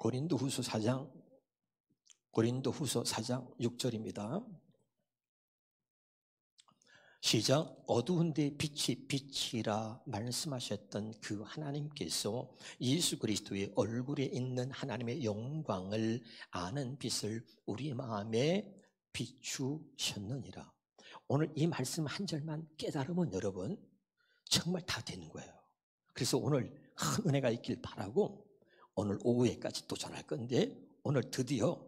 고린도후서 4장 6절입니다. 시작. 어두운데 빛이 빛이라 말씀하셨던 그 하나님께서 예수 그리스도의 얼굴에 있는 하나님의 영광을 아는 빛을 우리 마음에 비추셨느니라. 오늘 이 말씀 한 절만 깨달으면 여러분 정말 다 되는 거예요. 그래서 오늘 큰 은혜가 있길 바라고 오늘 오후에까지 도전할 건데, 오늘 드디어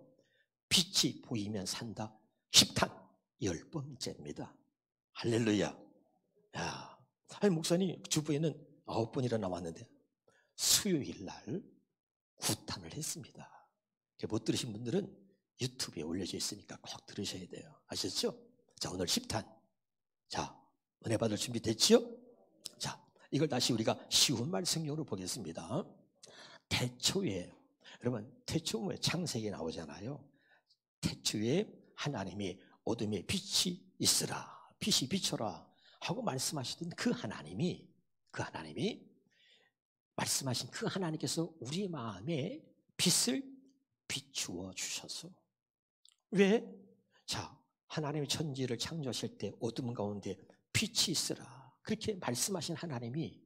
빛이 보이면 산다 10탄 10번째입니다. 할렐루야. 야, 아니 목사님 주부에는 9번이나 나왔는데 수요일 날 9탄을 했습니다. 못 들으신 분들은 유튜브에 올려져 있으니까 꼭 들으셔야 돼요. 아셨죠? 자, 오늘 10탄. 자, 은혜 받을 준비 됐죠? 자, 이걸 다시 우리가 쉬운 말 성경으로 보겠습니다. 태초에, 여러분 태초에 창세기 나오잖아요. 태초에 하나님이 어둠에 빛이 있으라, 빛이 비춰라 하고 말씀하시던 그 하나님이 말씀하신 그 하나님께서 우리 마음에 빛을 비추어 주셔서, 왜? 자, 하나님이 천지를 창조하실 때 어둠 가운데 빛이 있으라 그렇게 말씀하신 하나님이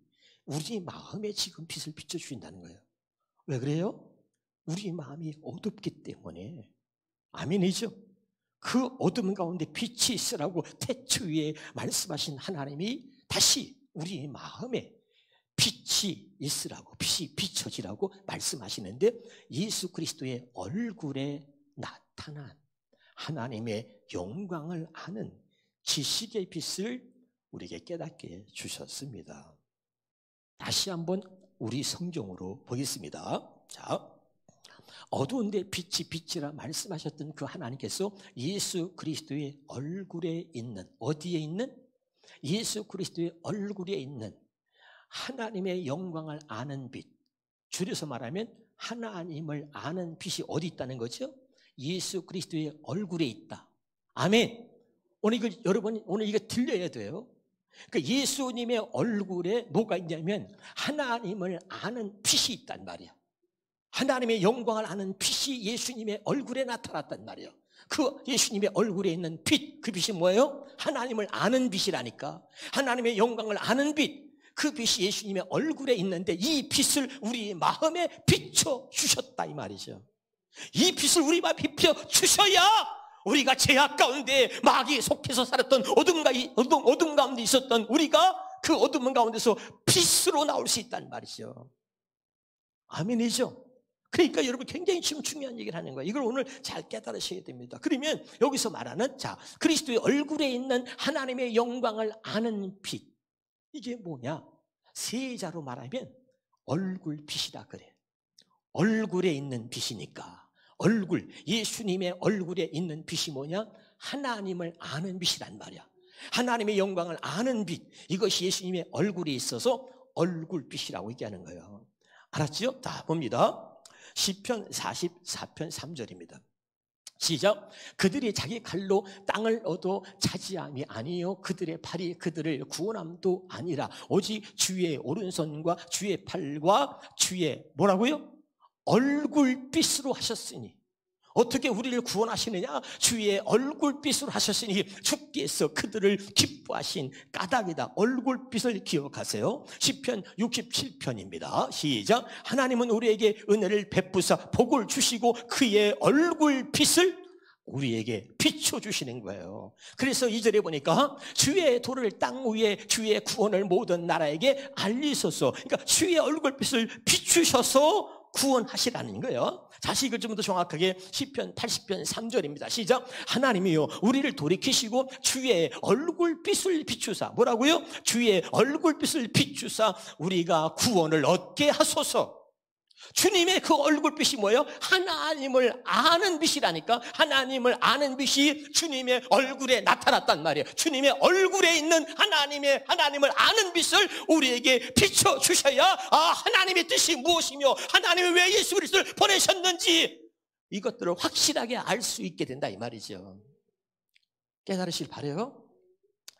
우리 마음에 지금 빛을 비춰주신다는 거예요. 왜 그래요? 우리 마음이 어둡기 때문에. 아멘이죠? 그 어둠 가운데 빛이 있으라고 태초에 말씀하신 하나님이 다시 우리 마음에 빛이 있으라고, 빛이 비춰지라고 말씀하시는데, 예수 그리스도의 얼굴에 나타난 하나님의 영광을 아는 지식의 빛을 우리에게 깨닫게 주셨습니다. 다시 한번 우리 성경으로 보겠습니다. 자, 어두운데 빛이 빛이라 말씀하셨던 그 하나님께서 예수 그리스도의 얼굴에 있는, 어디에 있는? 예수 그리스도의 얼굴에 있는 하나님의 영광을 아는 빛, 줄여서 말하면 하나님을 아는 빛이 어디 있다는 거죠? 예수 그리스도의 얼굴에 있다. 아멘. 여러분 오늘 이거 들려야 돼요. 그러니까 예수님의 얼굴에 뭐가 있냐면 하나님을 아는 빛이 있단 말이야. 하나님의 영광을 아는 빛이 예수님의 얼굴에 나타났단 말이에요. 그 예수님의 얼굴에 있는 빛, 그 빛이 뭐예요? 하나님을 아는 빛이라니까. 하나님의 영광을 아는 빛, 그 빛이 예수님의 얼굴에 있는데 이 빛을 우리 마음에 비춰주셨다 이 말이죠. 이 빛을 우리 마음에 비춰주셔야 우리가 죄악 가운데 마귀에 속해서 살았던 어둠 가운데 있었던 우리가 그 어둠 가운데서 빛으로 나올 수 있다는 말이죠. 아멘이죠? 그러니까 여러분 굉장히 지금 중요한 얘기를 하는 거예요. 이걸 오늘 잘 깨달으셔야 됩니다. 그러면 여기서 말하는, 자, 그리스도의 얼굴에 있는 하나님의 영광을 아는 빛, 이게 뭐냐? 세자로 말하면 얼굴빛이다 그래. 얼굴에 있는 빛이니까. 얼굴, 예수님의 얼굴에 있는 빛이 뭐냐? 하나님을 아는 빛이란 말이야. 하나님의 영광을 아는 빛, 이것이 예수님의 얼굴에 있어서 얼굴빛이라고 얘기하는 거예요. 알았죠? 자, 봅니다. 시편 44편 3절입니다. 시작. 그들이 자기 칼로 땅을 얻어 차지함이 아니요 그들의 팔이 그들을 구원함도 아니라 오직 주의 오른손과 주의 팔과 주의 뭐라고요? 얼굴빛으로 하셨으니. 어떻게 우리를 구원하시느냐? 주의 얼굴빛으로 하셨으니 주께서 그들을 기뻐하신 까닭이다. 얼굴빛을 기억하세요. 시편 67편입니다. 시작. 하나님은 우리에게 은혜를 베푸사 복을 주시고 그의 얼굴빛을 우리에게 비춰주시는 거예요. 그래서 2절에 보니까 주의 도를 땅 위에 주의 구원을 모든 나라에게 알리소서. 그러니까 주의 얼굴빛을 비추셔서 구원하시라는 거예요. 다시 이걸 좀 더 정확하게 시편 80편 3절입니다. 시작. 하나님이요 우리를 돌이키시고 주의 얼굴빛을 비추사. 뭐라고요? 주의 얼굴빛을 비추사 우리가 구원을 얻게 하소서. 주님의 그 얼굴빛이 뭐예요? 하나님을 아는 빛이라니까. 하나님을 아는 빛이 주님의 얼굴에 나타났단 말이에요. 주님의 얼굴에 있는 하나님을 아는 빛을 우리에게 비춰주셔야 하나님의 뜻이 무엇이며 하나님이 왜 예수 그리스도를 보내셨는지 이것들을 확실하게 알 수 있게 된다 이 말이죠. 깨달으실 바래요.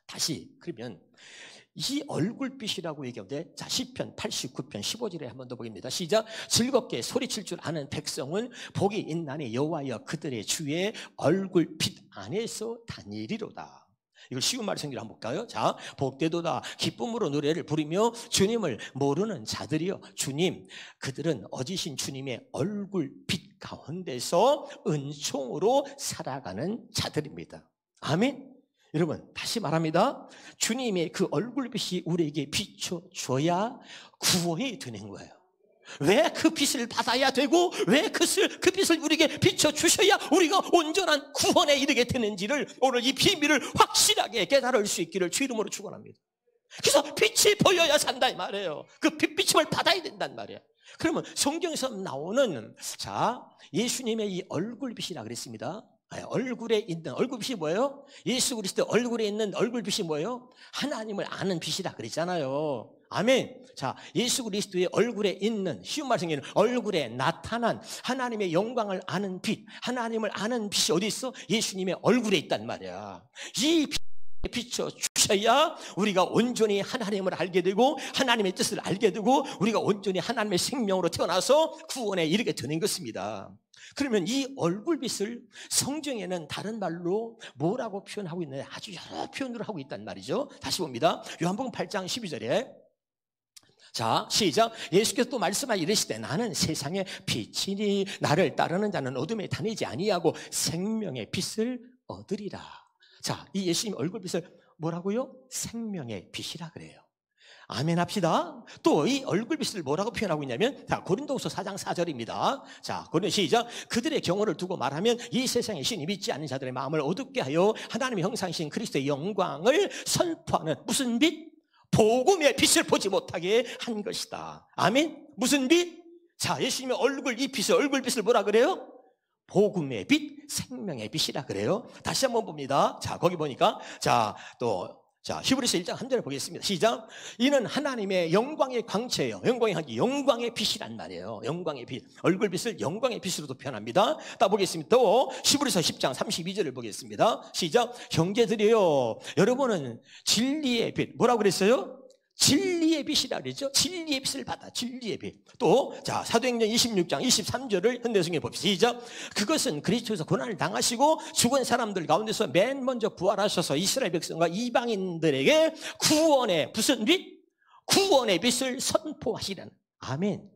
다시 그러면 이 얼굴빛이라고 얘기하는데, 자, 시편 89편 15절에 한 번 더 보겠습니다. 시작. 즐겁게 소리칠 줄 아는 백성은 복이 있나니 여호와여 그들의 주의 얼굴빛 안에서 다니리로다. 이걸 쉬운 말 성경을 한번 볼까요? 자, 복되도다 기쁨으로 노래를 부르며 주님을 모르는 자들이여 주님, 그들은 어지신 주님의 얼굴빛 가운데서 은총으로 살아가는 자들입니다. 아멘. 여러분, 다시 말합니다. 주님의 그 얼굴빛이 우리에게 비춰줘야 구원이 되는 거예요. 왜 그 빛을 받아야 되고 왜 그 빛을 우리에게 비춰주셔야 우리가 온전한 구원에 이르게 되는지를 오늘 이 비밀을 확실하게 깨달을 수 있기를 주 이름으로 축원합니다. 그래서 빛이 보여야 산다 이 말이에요. 그 빛비침을 받아야 된단 말이에요. 그러면 성경에서 나오는, 자, 예수님의 이 얼굴빛이라 그랬습니다. 얼굴에 있는 얼굴빛이 뭐예요? 예수 그리스도 얼굴에 있는 얼굴빛이 뭐예요? 하나님을 아는 빛이라 그랬잖아요. 아멘. 자, 예수 그리스도의 얼굴에 있는, 쉬운 말씀은 얼굴에 나타난 하나님의 영광을 아는 빛, 하나님을 아는 빛이 어디 있어? 예수님의 얼굴에 있단 말이야. 이 빛에 비춰 주셔야 우리가 온전히 하나님을 알게 되고 하나님의 뜻을 알게 되고 우리가 온전히 하나님의 생명으로 태어나서 구원에 이르게 되는 것입니다. 그러면 이 얼굴빛을 성경에는 다른 말로 뭐라고 표현하고 있나요? 아주 여러 표현으로 하고 있단 말이죠. 다시 봅니다. 요한복음 8장 12절에, 자, 시작. 예수께서 또 말씀하여 이르시되 나는 세상의 빛이니 나를 따르는 자는 어둠에 다니지 아니하고 생명의 빛을 얻으리라. 자, 이 예수님 얼굴빛을 뭐라고요? 생명의 빛이라 그래요. 아멘 합시다. 또 이 얼굴빛을 뭐라고 표현하고 있냐면, 자, 고린도후서 4장 4절입니다. 자, 고린도 시작. 그들의 경호를 두고 말하면 이 세상의 신이 믿지 않는 자들의 마음을 어둡게 하여 하나님의 형상이신 그리스도의 영광을 선포하는 무슨 빛? 복음의 빛을 보지 못하게 한 것이다. 아멘. 무슨 빛? 자, 예수님의 얼굴, 이 빛을, 얼굴빛을 뭐라 그래요? 복음의 빛, 생명의 빛이라 그래요. 다시 한번 봅니다. 자, 거기 보니까, 자, 히브리서 1장 1절을 보겠습니다. 시작. 이는 하나님의 영광의 광채예요. 영광의 빛이란 말이에요. 영광의 빛. 얼굴빛을 영광의 빛으로도 표현합니다. 딱 보겠습니다. 또 히브리서 10장 32절을 보겠습니다. 시작. 형제들이요, 여러분은 진리의 빛. 뭐라고 그랬어요? 진리의 빛이라 그랬죠. 진리의 빛을 받아. 진리의 빛. 또, 자, 사도행전 26장 23절을 현대성에 봅시다. 시작. 그것은 그리스도에서 고난을 당하시고 죽은 사람들 가운데서 맨 먼저 부활하셔서 이스라엘 백성과 이방인들에게 구원의 무슨 빛? 구원의 빛을 선포하시라는. 아멘.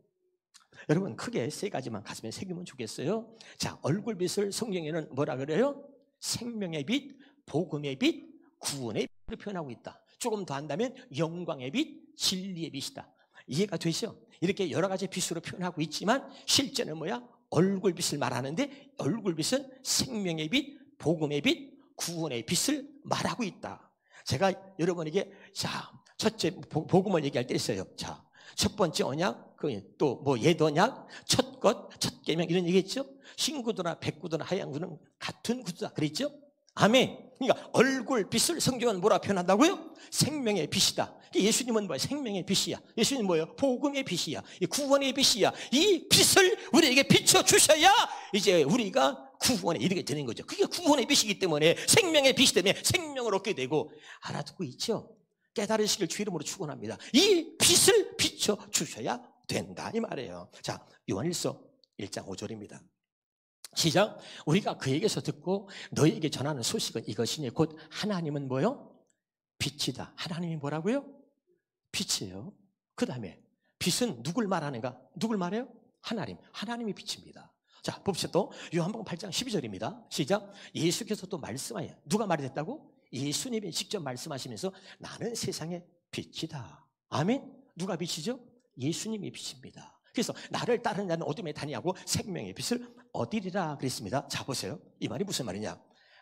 여러분, 크게 세 가지만 가슴에 새기면 좋겠어요. 자, 얼굴빛을 성경에는 뭐라 그래요? 생명의 빛, 복음의 빛, 구원의 빛을 표현하고 있다. 조금 더 한다면 영광의 빛, 진리의 빛이다. 이해가 되죠? 이렇게 여러 가지 빛으로 표현하고 있지만 실제는 뭐야? 얼굴빛을 말하는데 얼굴빛은 생명의 빛, 복음의 빛, 구원의 빛을 말하고 있다. 제가 여러분에게, 자, 첫째 복음을 얘기할 때 있어요. 자, 첫 번째 언약, 또 뭐 옛 언약, 첫 것, 첫 계명 이런 얘기했죠? 흰구두나 백구두나 하얀 구두는 같은 구두다 그랬죠? 아멘. 그러니까 얼굴빛을 성경은 뭐라 표현한다고요? 생명의 빛이다. 예수님은 뭐야? 생명의 빛이야. 예수님은 뭐예요? 복음의 빛이야. 구원의 빛이야. 이 빛을 우리에게 비춰주셔야 이제 우리가 구원에 이르게 되는 거죠. 그게 구원의 빛이기 때문에, 생명의 빛이 때문에 생명을 얻게 되고, 알아듣고 있죠? 깨달으시길 주 이름으로 축원합니다. 이 빛을 비춰주셔야 된다 이 말이에요. 자, 요한일서 1장 5절입니다. 시작. 우리가 그에게서 듣고 너희에게 전하는 소식은 이것이니 곧 하나님은 뭐요? 빛이다. 하나님이 뭐라고요? 빛이에요. 그 다음에 빛은 누굴 말하는가? 누굴 말해요? 하나님. 하나님이 빛입니다. 자, 봅시다. 또 요한복음 8장 12절입니다. 시작. 예수께서 또 말씀하여, 누가 말했다고? 예수님이 직접 말씀하시면서 나는 세상의 빛이다. 아멘. 누가 빛이죠? 예수님이 빛입니다. 그래서 나를 따르는 자는 어둠에 다니하고 생명의 빛을 얻으리라 그랬습니다. 자, 보세요. 이 말이 무슨 말이냐?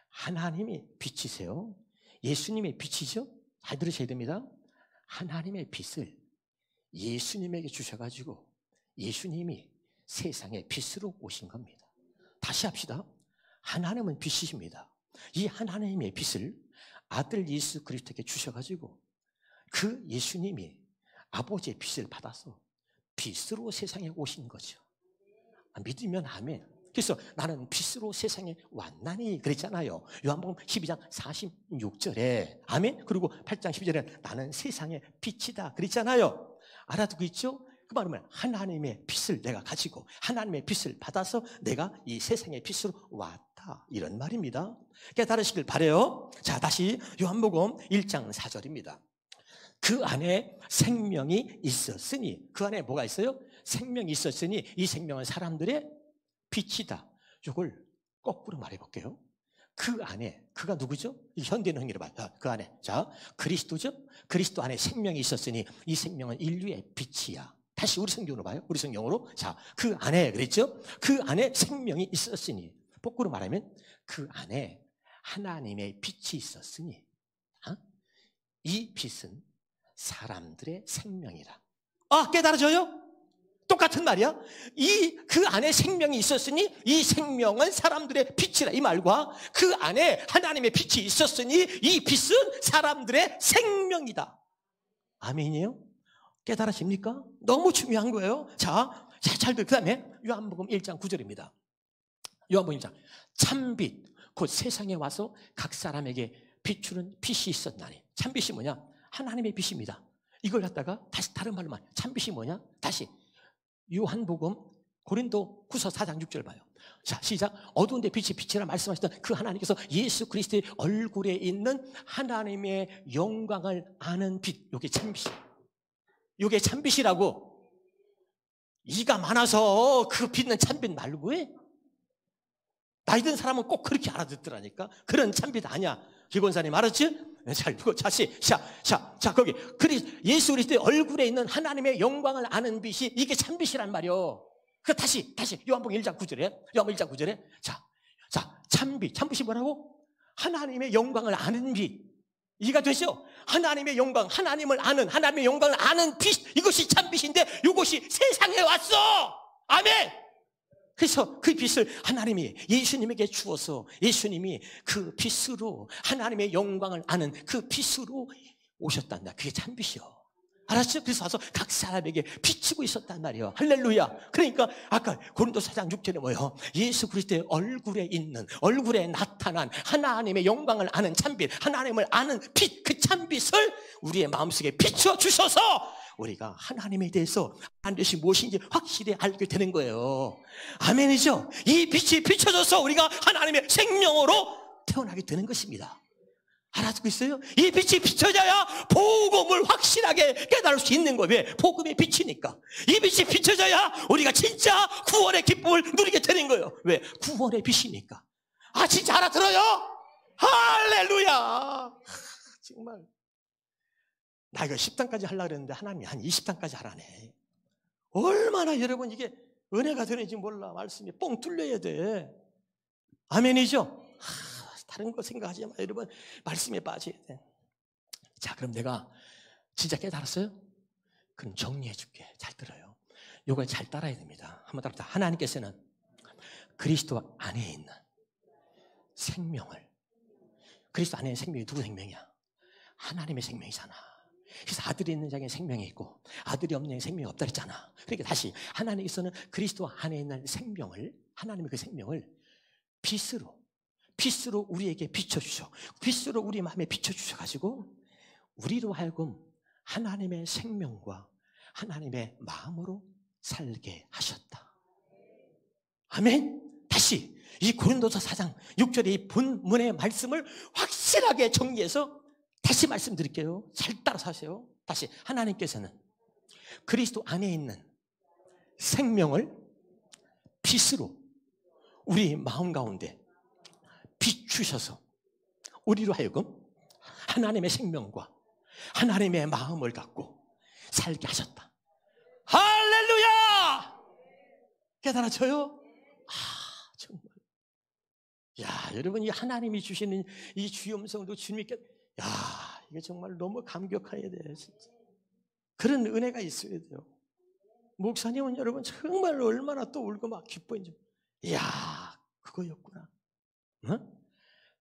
하나님이 빛이세요. 예수님의 빛이죠. 잘 들으셔야 됩니다. 하나님의 빛을 예수님에게 주셔가지고 예수님이 세상의 빛으로 오신 겁니다. 다시 합시다. 하나님은 빛이십니다. 이 하나님의 빛을 아들 예수 그리스도에게 주셔가지고 그 예수님이 아버지의 빛을 받아서 빛으로 세상에 오신 거죠. 믿으면 아멘. 그래서 나는 빛으로 세상에 왔나니 그랬잖아요. 요한복음 12장 46절에 아멘. 그리고 8장 12절에 나는 세상의 빛이다 그랬잖아요. 알아두고 있죠? 그 말은 하나님의 빛을 내가 가지고 하나님의 빛을 받아서 내가 이 세상의 빛으로 왔다 이런 말입니다. 깨달으시길 바라요. 자, 다시 요한복음 1장 4절입니다. 그 안에 생명이 있었으니, 그 안에 뭐가 있어요? 생명이 있었으니 이 생명은 사람들의 빛이다. 이걸 거꾸로 말해볼게요. 그 안에, 그가 누구죠? 이 현대는 형이라 봐요. 그 안에, 자, 그리스도죠? 그리스도 안에 생명이 있었으니 이 생명은 인류의 빛이야. 다시 우리 성경으로 봐요. 우리 성경으로. 자, 그 안에 그랬죠? 그 안에 생명이 있었으니, 거꾸로 말하면 그 안에 하나님의 빛이 있었으니, 이 빛은 사람들의 생명이라. 깨달아져요? 똑같은 말이야. 그 안에 생명이 있었으니 이 생명은 사람들의 빛이라. 이 말과 그 안에 하나님의 빛이 있었으니 이 빛은 사람들의 생명이다. 아멘이에요? 깨달으십니까? 너무 중요한 거예요. 자, 잘 그 다음에 요한복음 1장 9절입니다. 요한복음 1장. 참빛, 곧 세상에 와서 각 사람에게 비추는 빛이 있었나니. 참빛이 뭐냐? 하나님의 빛입니다. 이걸 갖다가 다시 다른 말로 말. 참빛이 뭐냐? 다시 요한복음 고린도 후서 4장 6절 봐요. 자, 시작. 어두운데 빛이 빛이라 말씀하시던 그 하나님께서 예수 그리스도의 얼굴에 있는 하나님의 영광을 아는 빛. 요게 참빛이에요. 요게 참빛이라고. 이가 많아서 그 빛은 참빛 말고 해. 나이 든 사람은 꼭 그렇게 알아듣더라니까. 그런 참빛 아니야. 기권사님 알았지? 잘 보고 다시 자 거기 예수 그리스도의 얼굴에 있는 하나님의 영광을 아는 빛이 이게 참빛이란 말이요. 그 다시 요한복음 1장 9절에 자 참빛이 뭐라고? 하나님의 영광을 아는 빛. 이해가 되죠? 하나님의 영광, 하나님의 영광을 아는 빛, 이것이 참빛인데 이것이 세상에 왔어. 아멘. 그래서 그 빛을 하나님이 예수님에게 주어서 예수님이 그 빛으로 하나님의 영광을 아는 그 빛으로 오셨단다. 그게 참빛이요. 알았죠? 그래서 와서 각 사람에게 비치고 있었단 말이에요. 할렐루야. 그러니까 아까 고린도 4장 6절에 뭐예요? 예수 그리스도의 얼굴에 나타난 하나님의 영광을 아는 참빛, 하나님을 아는 빛, 그 참빛을 우리의 마음속에 비춰 주셔서 우리가 하나님에 대해서 반드시 무엇인지 확실히 알게 되는 거예요. 아멘이죠? 이 빛이 비춰져서 우리가 하나님의 생명으로 태어나게 되는 것입니다. 알아듣고 있어요? 이 빛이 비춰져야 복음을 확실하게 깨달을 수 있는 거예요. 왜? 복음이 빛이니까. 이 빛이 비춰져야 우리가 진짜 구원의 기쁨을 누리게 되는 거예요. 왜? 구원의 빛이니까. 진짜 알아들어요? 할렐루야. 정말 나 이거 10단까지 하려고 그랬는데 하나님이 한 20단까지 하라네. 얼마나 여러분 이게 은혜가 되는지 몰라. 말씀이 뻥 뚫려야 돼. 아멘이죠? 다른 거 생각하지 마. 여러분 말씀에 빠져야 돼. 자, 그럼 내가 진짜 깨달았어요? 그럼 정리해 줄게. 잘 들어요. 이걸 잘 따라야 됩니다. 한번 따라합시다. 하나님께서는 그리스도 안에 있는 생명을, 그리스도 안에 있는 생명이 누구 생명이야? 하나님의 생명이잖아. 그래서 아들이 있는 자에게 생명이 있고 아들이 없는 자에게 생명이 없다 그랬잖아. 그러니까 다시 하나님께서는 그리스도 안에 있는 생명을, 하나님의 그 생명을 빛으로 우리에게 비춰주셔. 빛으로 우리 마음에 비춰주셔가지고 우리로 하여금 하나님의 생명과 하나님의 마음으로 살게 하셨다. 아멘. 다시 이 고린도서 4장 6절의 이 본문의 말씀을 확실하게 정리해서 다시 말씀드릴게요. 잘 따라서 하세요. 다시 하나님께서는 그리스도 안에 있는 생명을 빛으로 우리 마음 가운데 비추셔서 우리로 하여금 하나님의 생명과 하나님의 마음을 갖고 살게 하셨다. 할렐루야! 깨달아져요? 정말. 여러분 이 하나님이 주시는 이 주의 음성도 주님께 이게 정말 너무 감격해야 돼요. 진짜. 그런 은혜가 있어야 돼요. 목사님은 여러분 정말 얼마나 또 울고 막 기뻐했죠. 그거였구나.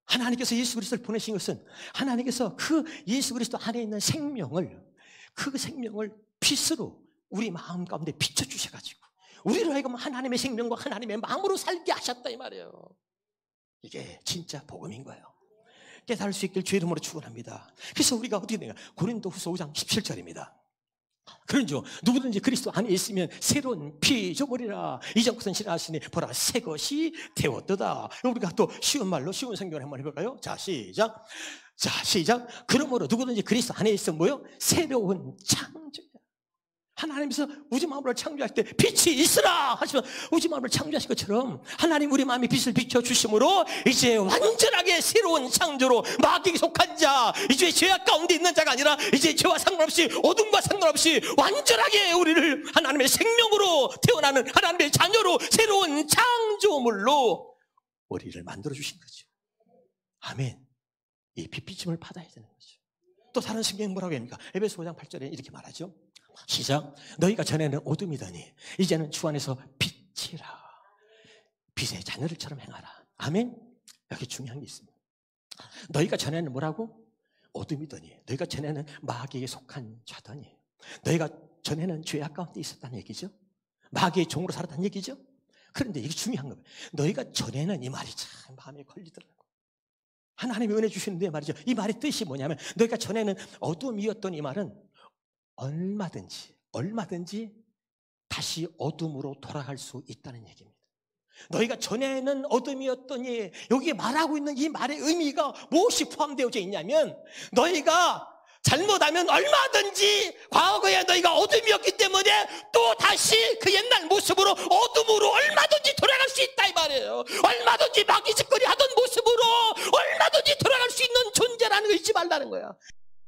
하나님께서 예수 그리스도를 보내신 것은 하나님께서 그 예수 그리스도 안에 있는 생명을, 그 생명을 빛으로 우리 마음 가운데 비춰주셔가지고 우리로 하여금 하나님의 생명과 하나님의 마음으로 살게 하셨다 이 말이에요. 이게 진짜 복음인 거예요. 깨달을 수 있길 주의 이름으로 축원합니다. 그래서 우리가 어떻게 되냐? 고린도후서 5장 17절입니다. 그런즉 누구든지 그리스도 안에 있으면 새로운 피조물이라 이전 것은 지나갔으니 보라 새 것이 되었도다. 우리가 또 쉬운 말로 쉬운 성경을 한번 해볼까요? 자 시작. 그러므로 누구든지 그리스도 안에 있으면 뭐요? 새로운 창조야. 하나님께서 우리 마음을 창조할 때 빛이 있으라 하시면 우리 마음을 창조하신 것처럼 하나님 우리 마음에 빛을 비춰주심으로 이제 완전하게 새로운 창조로 마귀에 속한 자, 이제 죄악 가운데 있는 자가 아니라 이제 죄와 상관없이 어둠과 상관없이 완전하게 우리를 하나님의 생명으로 태어나는 하나님의 자녀로 새로운 창조물로 우리를 만들어주신 거죠. 아멘. 이 빛비침을 받아야 되는 거죠. 또 다른 성경은 뭐라고 합니까? 에베소 5장 8절에 이렇게 말하죠. 시작. 너희가 전에는 어둠이더니 이제는 주 안에서 빛이라. 빛의 자녀들처럼 행하라. 아멘. 여기 중요한 게 있습니다. 너희가 전에는 뭐라고? 어둠이더니, 너희가 전에는 마귀에게 속한 자더니, 너희가 전에는 죄악 가운데 있었다는 얘기죠. 마귀의 종으로 살았다는 얘기죠. 그런데 이게 중요한 거예요. 너희가 전에는, 이 말이 참 마음에 걸리더라고요. 하나님이 은혜 주시는데 말이죠. 이 말의 뜻이 뭐냐면 너희가 전에는 어둠이었던 이 말은 얼마든지 다시 어둠으로 돌아갈 수 있다는 얘기입니다. 너희가 전에는 어둠이었더니 여기에 말하고 있는 이 말의 의미가 무엇이 포함되어져 있냐면 너희가 잘못하면 얼마든지 과거에 너희가 어둠이었기 때문에 또 다시 그 옛날 모습으로 어둠으로 얼마든지 돌아갈 수 있다 이 말이에요. 얼마든지 마귀 짓거리 하던 모습으로 얼마든지 돌아갈 수 있는 존재라는 걸 잊지 말라는 거야.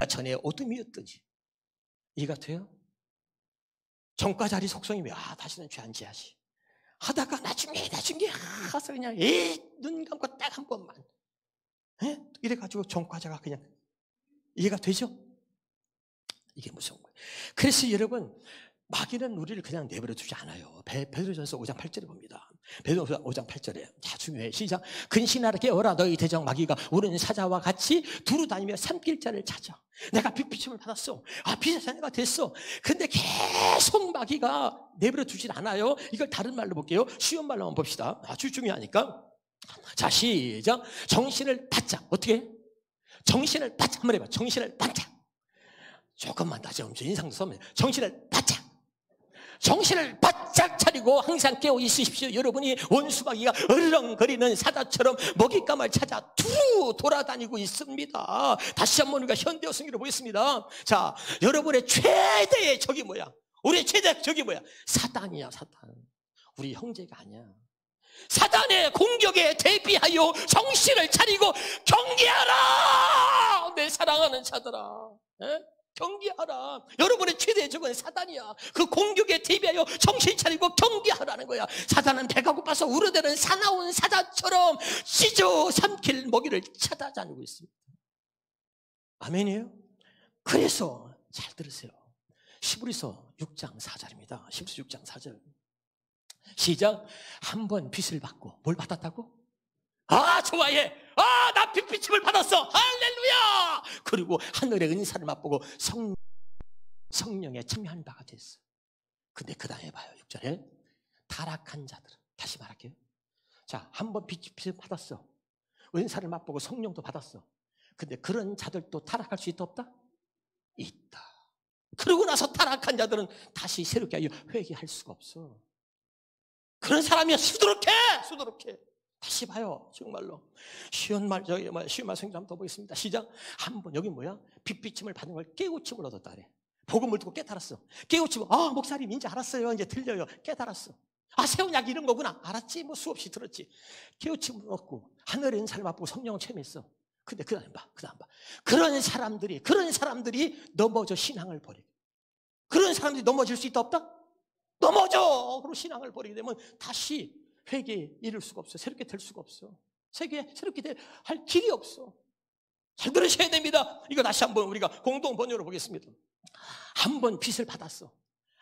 전에 어둠이었더니 이해가 돼요? 정과자리 속성이 다시는 죄 안 지야지 하다가 나중에 가서 그냥 눈 감고 딱 한 번만 이래가지고 정과자가 그냥 이해가 되죠? 이게 무서운 거예요. 그래서 여러분 마귀는 우리를 그냥 내버려 두지 않아요. 베드로전서 5장 8절에 봅니다. 베드로전서 5장 8절에 자 중요해. 시작. 근신하라 깨어라 너희 대적 마귀가 우는 사자와 같이 두루다니며 삼킬 자를 찾아. 내가 빛비침을 받았어. 빛의 자녀가 됐어. 근데 계속 마귀가 내버려 두질 않아요. 이걸 다른 말로 볼게요. 쉬운 말로 한번 봅시다. 아주 중요하니까. 자 시작. 정신을 바짝. 어떻게? 정신을 바짝 한번 해봐. 정신을 바짝. 조금만 다시 인상도 써면 정신을 바짝. 정신을 바짝 차리고 항상 깨어 있으십시오. 여러분이 원수마귀가 얼렁거리는 사자처럼 먹잇감을 찾아 두루 돌아다니고 있습니다. 다시 한번 우리가 현대어 성경으로 보겠습니다. 자, 여러분의 최대의 적이 뭐야? 우리의 최대의 적이 뭐야? 사단이야, 사단. 우리 형제가 아니야. 사단의 공격에 대비하여 정신을 차리고 경계하라! 내 사랑하는 자들아. 경계하라. 여러분의 최대의 적은 사단이야. 그 공격에 대비하여 정신 차리고 경계하라는 거야. 사단은 배가 고파서 우러대는 사나운 사자처럼 찢어 삼킬 먹이를 찾아다니고 있습니다. 아멘이에요? 그래서 잘 들으세요. 히브리서 6장 4절입니다. 히브리서 6장 4절 시작. 한 번 빛을 받고 뭘 받았다고? 좋아해. 나 빛비침을 받았어. 할렐루야. 그리고 하늘의 은사를 맛보고 성령에 참여한 바가 됐어. 근데 그 다음에 봐요. 6절에 타락한 자들은, 다시 말할게요. 자, 한 번 빛을 받았어. 은사를 맛보고 성령도 받았어. 근데 그런 자들도 타락할 수 있다 없다? 있다. 그러고 나서 타락한 자들은 다시 새롭게 하여 회개할 수가 없어. 그런 사람이야. 수두룩해. 다시 봐요. 정말로 쉬운 말 쉬운 말 성경 한번 더 보겠습니다. 시작. 한번 여기 뭐야? 빛비침을 받은 걸 깨우침을 얻었다 그래. 복음을 듣고 깨달았어. 깨우침. 목사님 이제 알았어요. 이제 들려요. 깨달았어. 새 언약 이런 거구나. 알았지. 뭐 수없이 들었지. 깨우침을 얻고 하늘의 은사를 맛보고 성령을 체험했어. 근데 그 다음 봐. 그런 사람들이 넘어져 신앙을 버리고. 그런 사람들이 넘어질 수 있다 없다? 넘어져. 그리고 신앙을 버리게 되면 다시 회개에 이를 수가 없어. 새롭게 될 수가 없어. 새롭게 할 길이 없어. 잘 들으셔야 됩니다. 이거 다시 한번 우리가 공동 번역으로 보겠습니다. 한 번 빛을 받았어.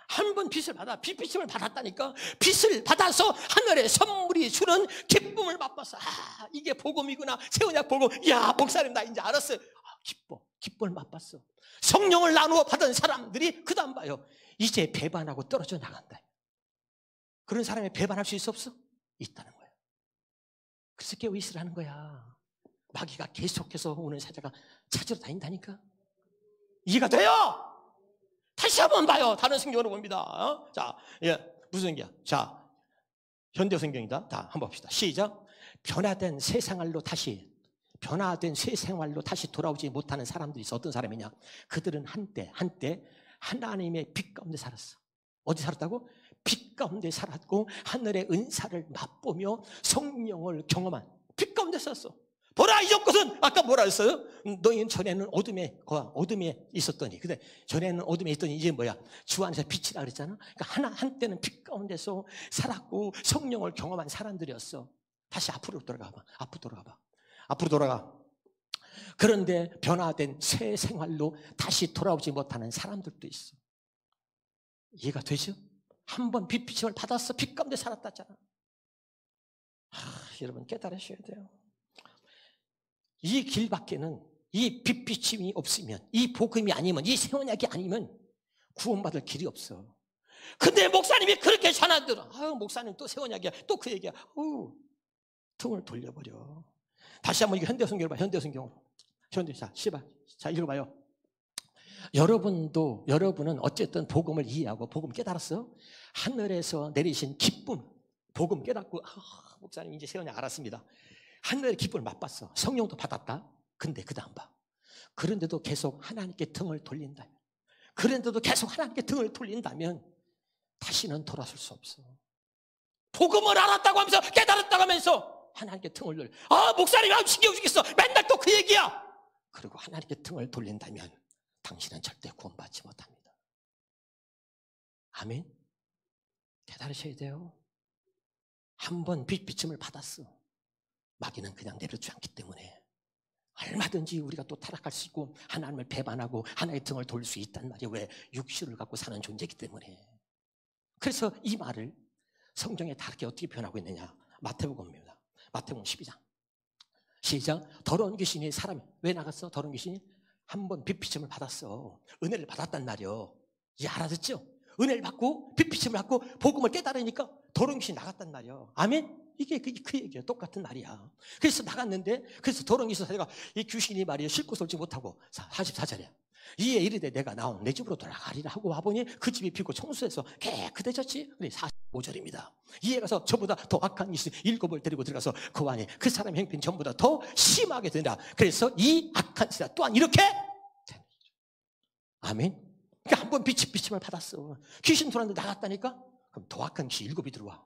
한 번 빛을 받아. 빛비침을 받았다니까. 빛을 받아서 하늘의 선물이 주는 기쁨을 맛봤어. 이게 복음이구나. 새 언약 복음. 야, 목사님 나 이제 알았어요. 기쁨을 맛봤어. 성령을 나누어 받은 사람들이 그 다음 봐요. 이제 배반하고 떨어져 나간다. 그런 사람이 배반할 수 있어 없어? 있다는 거예요. 그래서 깨어있으라는 거야. 마귀가 계속해서 오는 사자가 찾으러 다닌다니까. 이해가 돼요? 다시 한번 봐요. 다른 성경으로 봅니다. 자, 무슨 성경이야? 자, 현대 성경이다. 다 한번 봅시다. 시작. 변화된 새 생활로 다시 돌아오지 못하는 사람들이 있어. 어떤 사람이냐? 그들은 한때 하나님의 빛 가운데 살았어. 어디 살았다고? 빛 가운데 살았고 하늘의 은사를 맛보며 성령을 경험한 빛 가운데 살았어. 보라, 이전 것은 아까 뭐라 했어요? 너희는 전에는 어둠에 있었더니, 근데 전에는 어둠에 있더니 이제 뭐야? 주 안에서 빛이라 그랬잖아. 그러니까 한때는 빛 가운데서 살았고 성령을 경험한 사람들이었어. 다시 앞으로 돌아가 봐. 앞으로 돌아가. 그런데 변화된 새 생활로 다시 돌아오지 못하는 사람들도 있어. 이해가 되죠? 한번 빛비침을 받았어. 빛 가운데 살았다잖아. 여러분 깨달으셔야 돼요. 이 길 밖에는 이 빛비침이 없으면, 이 복음이 아니면, 이 새 언약이 아니면 구원받을 길이 없어. 근데 목사님이 그렇게 전하더라. 목사님 또 새 언약이야. 또 그 얘기야. 등을 돌려버려. 다시 한번 이거 현대 성경을 봐. 현대 성경으로. 자, 읽어봐요. 여러분은 어쨌든 복음을 이해하고 복음 깨달았어. 하늘에서 내리신 기쁨, 복음 깨닫고 목사님 이제 새 언약 알았습니다. 하늘의 기쁨을 맛봤어. 성령도 받았다. 근데 그 다음 봐. 그런데도 계속 하나님께 등을 돌린다면, 다시는 돌아설 수 없어. 복음을 알았다고 하면서 깨달았다고 하면서 하나님께 등을 돌려. 목사님 신경 쓰겠어. 맨날 또 그 얘기야. 그리고 하나님께 등을 돌린다면 당신은 절대 구원받지 못합니다. 아멘. 깨달으셔야 돼요. 한번 빛비침을 받았어. 마귀는 그냥 내려주지 않기 때문에 얼마든지 우리가 또 타락할 수 있고 하나님을 배반하고 하나님의 등을 돌릴 수 있단 말이에요. 왜? 육신을 갖고 사는 존재이기 때문에. 그래서 이 말을 성경에 다르게 어떻게 표현하고 있느냐? 마태복음입니다. 마태복음 12장. 시작. 더러운 귀신이 사람이 왜 나갔어? 더러운 귀신이 한번 빛비침을 받았어. 은혜를 받았단 말이에요. 이제 알아듣죠? 은혜를 받고 빛비침을 받고 복음을 깨달으니까 더러운 귀신이 나갔단 말이에요. 아멘? 이게 그 얘기예요. 똑같은 말이야. 그래서 나갔는데, 그래서 더러운 귀신 사자가 이 귀신이 말이에요. 싣고 쏠지 못하고 44절에 이에 이르되 내가 나온 내 집으로 돌아가리라 하고 와보니 그 집이 비고 청소해서 깨끗해졌지. 45절입니다. 이에 가서 저보다 더 악한 귀신 7을 데리고 들어가서 그 안에 그 사람의 행편 전보다 더 심하게 된다. 그래서 이 악한 사자 또한 이렇게 되는 거죠. 아멘. 그러니까 한번 비침을 받았어. 귀신 들어왔는데 나갔다니까? 그럼 더 악한 귀신 7이 들어와.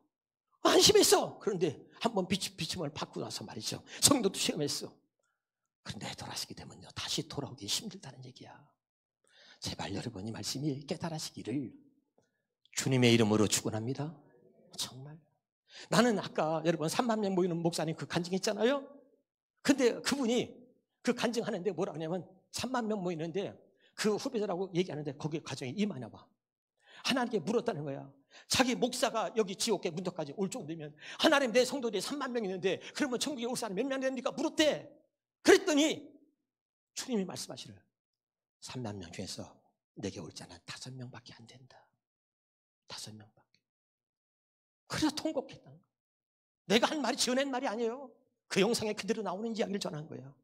안심했어. 그런데 한번 비침을 받고 나서 말이죠. 성도도 시험했어. 그런데 돌아서게 되면요, 다시 돌아오기 힘들다는 얘기야. 제발 여러분 이 말씀이 깨달으시기를 주님의 이름으로 축원합니다. 정말. 나는 아까 여러분 3만 명 모이는 목사님 그 간증했잖아요. 근데 그분이 그 간증하는데 뭐라 하냐면 3만 명 모이는데 그 후배들하고 얘기하는데 거기에 가정이 임하나 봐. 하나님께 물었다는 거야. 자기 목사가 여기 지옥의 문턱까지 올 정도면 하나님 내 성도들이 3만 명 있는데 그러면 천국에 올 사람이 몇 명 됩니까? 물었대. 그랬더니 주님이 말씀하시를 3만 명 중에서 내게 올 자는 5명밖에 안 된다. 5명밖에. 그래서 통곡했다는 거야. 내가 한 말이 지어낸 말이 아니에요. 그 영상에 그대로 나오는 이야기를 전한 거예요.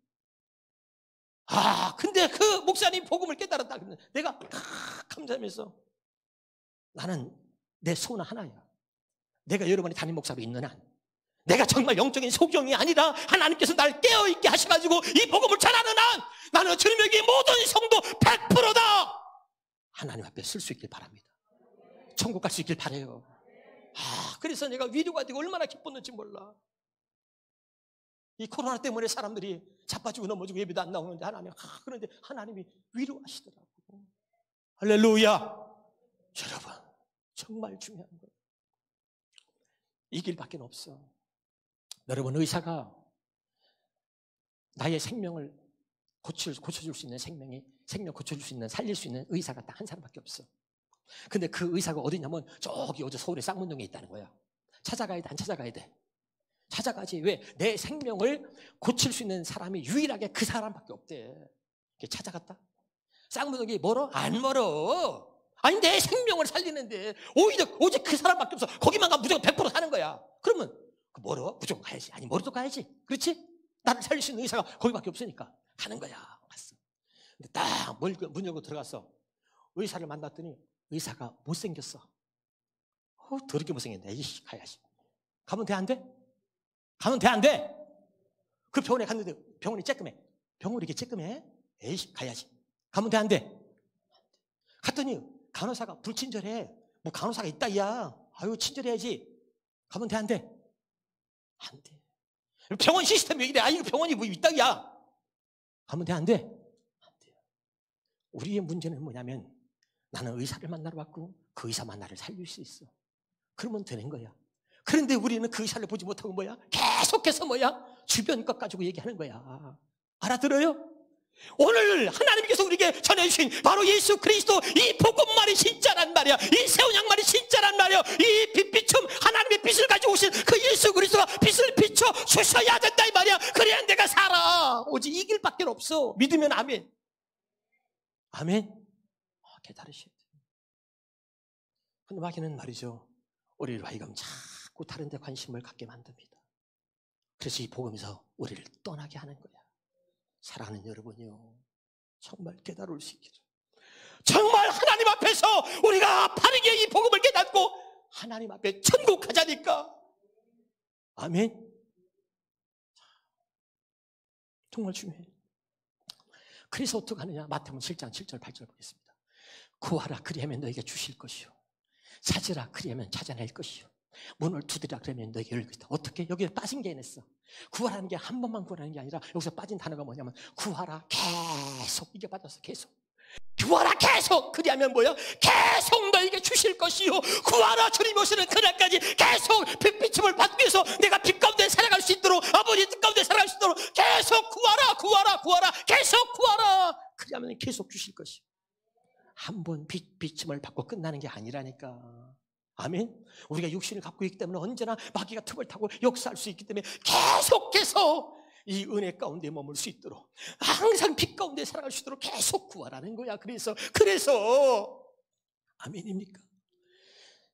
근데 그 목사님 복음을 깨달았다. 내가 감사하면서 나는 내 소원 하나야. 내가 여러분이 담임 목사로 있는 한 내가 정말 영적인 소경이 아니라 하나님께서 날 깨어있게 하셔가지고 이 복음을 전하는 한 나는 주님에게 모든 성도 100%다 하나님 앞에 쓸 수 있길 바랍니다. 천국 갈 수 있길 바라요. 그래서 내가 위로가 되고 얼마나 기뻤는지 몰라. 이 코로나 때문에 사람들이 자빠지고 넘어지고 예배도 안 나오는데 그런데 하나님이 위로하시더라고. 할렐루야. 여러분 정말 중요한 거예요. 이 길밖에 없어. 여러분 의사가 나의 생명을 고쳐줄 수 있는 생명 고쳐줄 수 있는 살릴 수 있는 의사가 딱 한 사람밖에 없어. 근데 그 의사가 어디냐면 저기 어제 서울의 쌍문동에 있다는 거야. 찾아가야 돼, 안 찾아가야 돼? 찾아가지. 왜? 내 생명을 고칠 수 있는 사람이 유일하게 그 사람밖에 없대. 찾아갔다. 쌍문동이 멀어? 안 멀어. 아니 내 생명을 살리는데 오직 그 사람밖에 없어. 거기만 가면 무조건 100% 사는 거야. 그러면 멀어? 무조건 가야지. 아니 멀어도 가야지. 그렇지? 나를 살릴 수 있는 의사가 거기밖에 없으니까 가는 거야. 갔어. 근데 딱 문 열고 들어갔어. 의사를 만났더니 의사가 못생겼어. 더럽게 못생겼네. 이씨, 가야지. 가면 돼, 안 돼? 가면 돼, 안 돼? 그 병원에 갔는데 병원이 쬐끔해. 병원이 이렇게 쬐끔해? 에이씨, 가야지. 가면 돼, 안 돼? 갔더니 간호사가 불친절해. 뭐 간호사가 있다, 야. 아유, 친절해야지. 가면 돼, 안 돼? 안 돼. 병원 시스템이 이래. 아니, 병원이 뭐 있다, 야. 가면 돼, 안 돼? 안 돼. 우리의 문제는 뭐냐면 나는 의사를 만나러 왔고 그 의사만 나를 살릴 수 있어. 그러면 되는 거야. 그런데 우리는 그 의사를 보지 못하고 뭐야? 계속해서 뭐야? 주변 것 가지고 얘기하는 거야. 알아들어요? 오늘 하나님께서 우리에게 전해주신 바로 예수 그리스도 이 복음만이 진짜란 말이야. 이 새운 양말이 진짜란 말이야. 이 빛비춤 하나님의 빛을 가지고 오신 그 예수 그리스도가 빛을 비춰 주셔야 된다 이 말이야. 그래야 내가 살아. 오직 이 길밖에 없어. 믿으면 아멘. 아멘. 깨달으셔야 돼. 근데 마귀는 말이죠, 우리를 하여금 자꾸 다른 데 관심을 갖게 만듭니다. 그래서 이 복음에서 우리를 떠나게 하는 거야. 사랑하는 여러분이요, 정말 깨달을 수 있기를. 정말 하나님 앞에서 우리가 바르게 이 복음을 깨닫고 하나님 앞에 천국 가자니까. 아멘. 정말 중요해요. 그래서 어떻게 하느냐? 마태복음 7장 7절 8절 보겠습니다. 구하라 그리하면 너에게 주실 것이요, 찾으라 그리하면 찾아낼 것이요, 문을 두드리라 그러면 너에게 열릴 것이다. 어떻게? 여기에 빠진 게 있어. 구하라는 게 한 번만 구하라는 게 아니라 여기서 빠진 단어가 뭐냐면 구하라 계속. 이게 빠졌어. 계속 구하라 계속. 그리하면 뭐야? 계속 너에게 주실 것이요, 구하라 주님 오시는 그날까지 계속 빛비춤을 받기 위해서 내가 빛 가운데 살아갈 수 있도록, 아버지 뜻 가운데 살아갈 수 있도록 계속 구하라 구하라 구하라 계속 구하라. 그리하면 계속 주실 것이요. 한 번 빛비춤을 받고 끝나는 게 아니라니까. 아멘. 우리가 육신을 갖고 있기 때문에 언제나 마귀가 틈을 타고 역사할 수 있기 때문에 계속해서 이 은혜 가운데 머물 수 있도록, 항상 빛 가운데 살아갈 수 있도록 계속 구하라는 거야. 그래서 아멘입니까?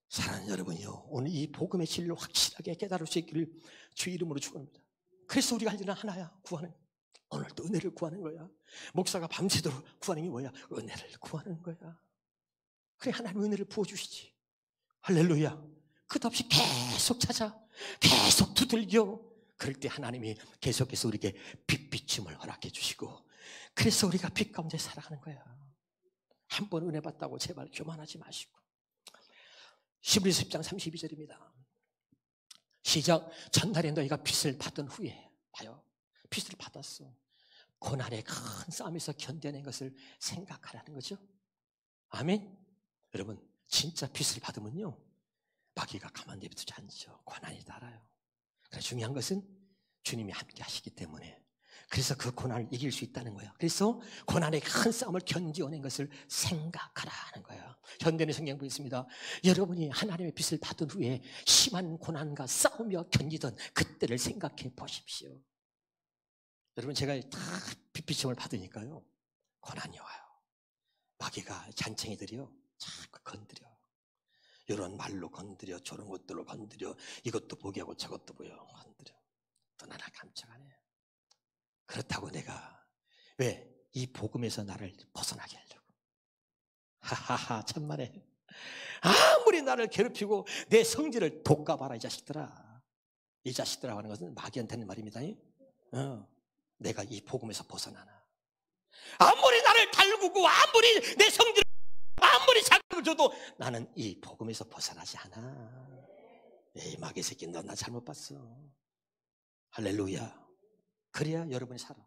사랑하는 여러분이요, 오늘 이 복음의 진리를 확실하게 깨달을 수 있기를 주 이름으로 축원합니다. 그래서 우리가 할 일은 하나야. 구하는. 오늘도 은혜를 구하는 거야. 목사가 밤새도록 구하는 게 뭐야? 은혜를 구하는 거야. 그래 하나님 은혜를 부어주시지. 할렐루야. 끝없이 계속 찾아, 계속 두들겨. 그럴 때 하나님이 계속해서 우리에게 빛비춤을 허락해 주시고, 그래서 우리가 빛 가운데 살아가는 거야. 한 번 은혜 받다고 제발 교만하지 마시고. 히브리서 10장 32절입니다. 시작. 전날에 너희가 빛을 받은 후에, 봐요, 빛을 받았어. 고난의 큰 싸움에서 견뎌낸 것을 생각하라는 거죠. 아멘. 여러분, 진짜 빛을 받으면요, 마귀가 가만 내버두지 않죠. 고난이 달아요. 그래서 중요한 것은 주님이 함께 하시기 때문에, 그래서 그 고난을 이길 수 있다는 거예요. 그래서 고난의 큰 싸움을 견디어낸 것을 생각하라 하는 거예요. 현대의 성경 보겠습니다. 여러분이 하나님의 빛을 받은 후에 심한 고난과 싸우며 견디던 그때를 생각해 보십시오. 여러분, 제가 다 빛비춤을 받으니까요, 고난이 와요. 마귀가 잔챙이들이요 자꾸 건드려. 이런 말로 건드려, 저런 것들로 건드려, 이것도 보게 하고 저것도 보여 건드려. 또 나나 깜짝 안 해. 그렇다고 내가 왜 이 복음에서 나를 벗어나게 하려고. 하하하, 참말해. 아무리 나를 괴롭히고 내 성질을 돋가봐라 이 자식들아. 이 자식들아 하는 것은 마귀한테는 말입니다. 내가 이 복음에서 벗어나나. 아무리 나를 달구고 아무리 내 성질을 아무리 자극을 줘도 나는 이 복음에서 벗어나지 않아. 에이, 마귀 새끼, 너 나 잘못 봤어. 할렐루야. 그래야 여러분이 살아.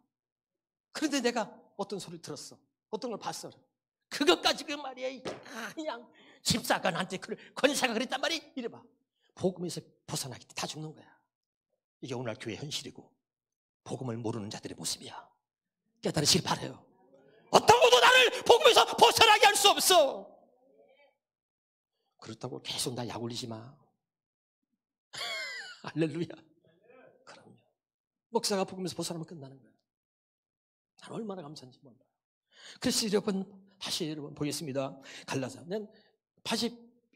그런데 내가 어떤 소리를 들었어, 어떤 걸 봤어, 그것까지 그 말이야. 그냥 집사가 나한테 권사가 그랬단 말이야. 이래봐. 복음에서 벗어나기 때 다 죽는 거야. 이게 오늘날 교회 현실이고 복음을 모르는 자들의 모습이야. 깨달으시길 바라요. 어떤 것도 나를 복음에서 벗어나게 할 수 없어. 그렇다고 계속 나 약 올리지 마. 할렐루야. 그럼요. 목사가 복음에서 벗어나면 끝나는 거야. 난 얼마나 감사한지 몰라요. 그래서 여러분, 다시 여러분 보겠습니다. 갈라디아는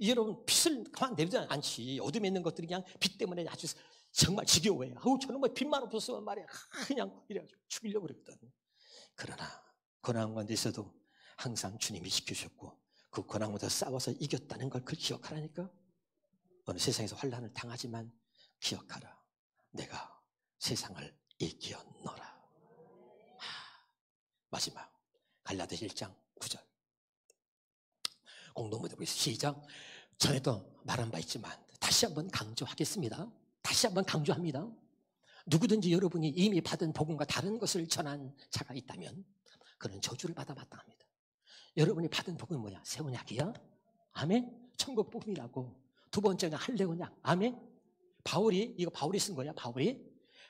여러분 빛을 가만 내리지 않지. 어둠에 있는 것들이 그냥 빛 때문에 아주 정말 지겨워해요. 저는 뭐 빛만 없었으면 말이야 그냥 이래가지고 죽이려고 그랬거든. 그러나 고난한 가운데 있어도 항상 주님이 지켜주셨고 그 고난보다 싸워서 이겼다는 걸 그걸 기억하라니까. 어느 세상에서 환난을 당하지만 기억하라. 내가 세상을 이겼노라. 마지막 갈라디아 1장 9절 공동무대 보겠습니다. 시작. 전에도 말한 바 있지만 다시 한번 강조하겠습니다. 다시 한번 강조합니다. 누구든지 여러분이 이미 받은 복음과 다른 것을 전한 자가 있다면 그는 저주를 받아 마땅합니다. 여러분이 받은 복음은 뭐야? 새 언약이야? 아멘? 천국 복음이라고. 두 번째는 할례 언약. 아멘? 바울이 쓴 거야.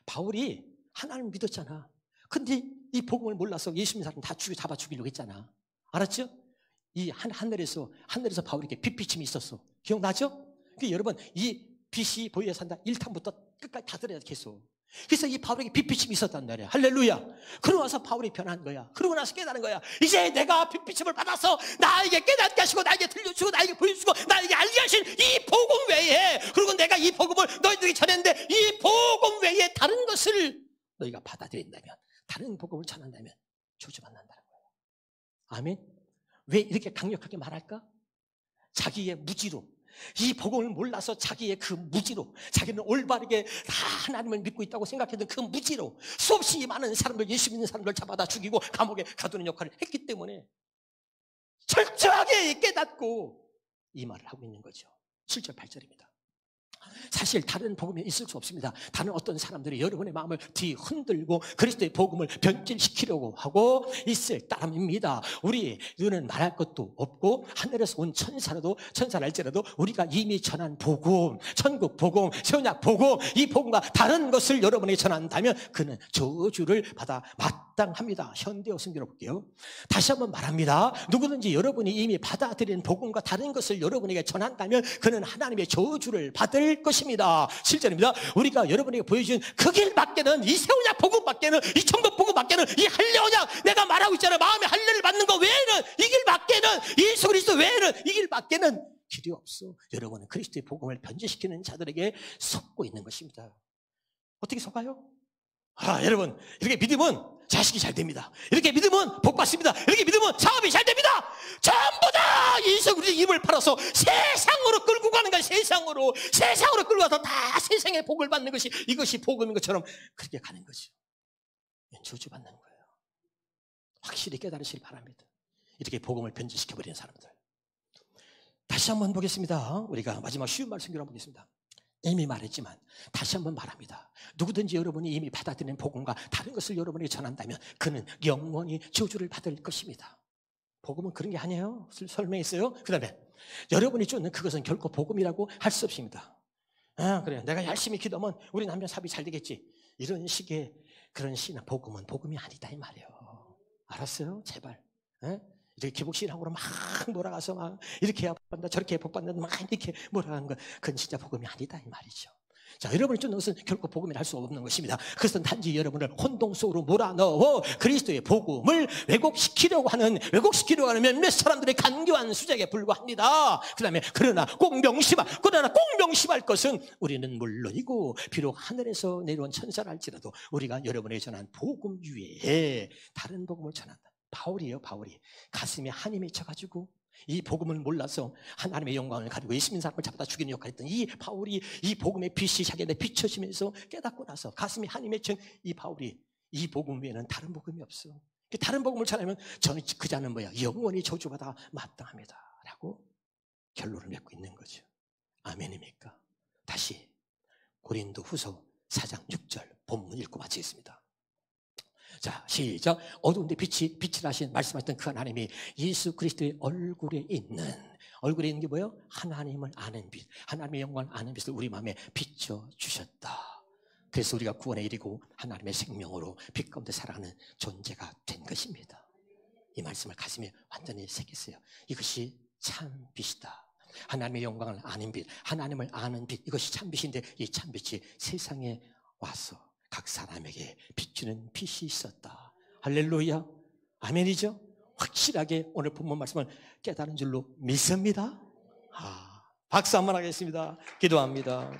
바울이 하나님을 믿었잖아. 근데 이 복음을 몰라서 예수 믿는 사람 다 잡아 죽이려고 했잖아. 알았죠? 이 하늘에서 바울에게 빛비침이 있었어. 기억나죠? 여러분, 이 빛이 보여야 산다. 1탄부터 끝까지 다 들어야 계속. 그래서 이 바울에게 빛비침이 있었단 말이야. 할렐루야. 그러고 나서 바울이 변한 거야. 그러고 나서 깨달은 거야. 이제 내가 빛비침을 받아서 나에게 깨닫게 하시고 나에게 들려주고 나에게 보여주고 나에게 알게 하신 이 복음 외에, 그리고 내가 이 복음을 너희들에게 전했는데 이 복음 외에 다른 것을 너희가 받아들인다면, 다른 복음을 전한다면 저주받는다는 거예요. 아멘. 왜 이렇게 강력하게 말할까? 자기의 무지로, 이 복음을 몰라서 자기의 그 무지로, 자기는 올바르게 다 하나님을 믿고 있다고 생각했던 그 무지로 수없이 많은 사람들, 예수 믿는 사람들 잡아다 죽이고 감옥에 가두는 역할을 했기 때문에 철저하게 깨닫고 이 말을 하고 있는 거죠. 7절 8절입니다. 사실 다른 복음이 있을 수 없습니다. 다른 어떤 사람들이 여러분의 마음을 뒤흔들고 그리스도의 복음을 변질시키려고 하고 있을 따름입니다. 우리는 말할 것도 없고 하늘에서 온 천사랄지라도 우리가 이미 전한 복음, 천국 복음, 새언약 복음, 이 복음과 다른 것을 여러분에게 전한다면 그는 저주를 받아 마땅합니다. 현대어 성경을 볼게요. 다시 한번 말합니다. 누구든지 여러분이 이미 받아들인 복음과 다른 것을 여러분에게 전한다면 그는 하나님의 저주를 받을 것입니다. 7절입니다. 우리가 여러분에게 보여준 그 길밖에는, 이 새언약 복음밖에는, 이 천국 복음밖에는, 이 할례 언약 내가 말하고 있잖아요. 마음의 할례를 받는 거 외에는, 이 길밖에는, 예수 그리스도 외에는 이 길밖에는 길이 없어. 여러분은 그리스도의 복음을 변질시키는 자들에게 속고 있는 것입니다. 어떻게 속아요? 여러분, 이렇게 믿으면 자식이 잘 됩니다. 이렇게 믿으면 복 받습니다. 이렇게 믿으면 사업이 잘 됩니다. 전부 다 예수 그리스도 입을 팔아서 세상으로 끌고 가는 거야. 세상으로 끌고 가서 다 세상의 복을 받는 것이, 이것이 복음인 것처럼 그렇게 가는 거죠. 저주받는 거예요. 확실히 깨달으시길 바랍니다. 이렇게 복음을 변질시켜버리는 사람들. 다시 한번 보겠습니다. 우리가 마지막 쉬운 말씀으로 보겠습니다. 이미 말했지만 다시 한번 말합니다. 누구든지 여러분이 이미 받아들인 복음과 다른 것을 여러분에게 전한다면 그는 영원히 저주를 받을 것입니다. 복음은 그런 게 아니에요. 설명했어요. 그 다음에 여러분이 쫓는 그것은 결코 복음이라고 할 수 없습니다. 그래, 내가 열심히 기도하면 우리 남편 사업이 잘 되겠지, 이런 식의 그런 신앙, 복음은 복음이 아니다 이 말이에요. 알았어요? 제발. 이렇게 기복신앙으로 막 몰아가서 막 이렇게 해야 복받는다, 저렇게 해야 복받는다, 막 이렇게 몰아가는 건 그건 진짜 복음이 아니다 이 말이죠. 자, 여러분이 쫓는 것은 결코 복음이라 할 수 없는 것입니다. 그것은 단지 여러분을 혼동 속으로 몰아넣어 그리스도의 복음을 왜곡시키려고 하는 몇몇 사람들의 간교한 수작에 불과합니다. 그러나 꼭 명심할 것은 우리는 물론이고 비록 하늘에서 내려온 천사랄지라도 우리가 여러분에게 전한 복음 위에 다른 복음을 전한다. 바울이 가슴에 한이 맺혀가지고 이 복음을 몰라서 하나님의 영광을 가지고 예수 믿는 사람을 잡아다 죽이는 역할을 했던 이 바울이, 이 복음의 빛이 자기한테 비춰지면서 깨닫고 나서 가슴에 한이 맺힌 이 바울이 이 복음 외에는 다른 복음이 없어. 다른 복음을 전하면 그 자는 뭐야? 영원히 저주받아 마땅합니다 라고 결론을 맺고 있는 거죠. 아멘입니까? 다시 고린도후서 4장 6절 본문 읽고 마치겠습니다. 자, 시작. 어두운데 빛을 하신 말씀하셨던 그 하나님이 예수 그리스도의 얼굴에 있는 게 뭐예요? 하나님을 아는 빛, 하나님의 영광을 아는 빛을 우리 마음에 비춰주셨다. 그래서 우리가 구원에 이르고 하나님의 생명으로 빛 가운데 살아가는 존재가 된 것입니다. 이 말씀을 가슴에 완전히 새겼어요. 이것이 참 빛이다. 하나님의 영광을 아는 빛, 하나님을 아는 빛, 이것이 참 빛인데 이 참 빛이 세상에 와서 각 사람에게 비추는 빛이 있었다. 할렐루야. 아멘이죠? 확실하게 오늘 본문 말씀을 깨달은 줄로 믿습니다. 박수 한번 하겠습니다. 기도합니다.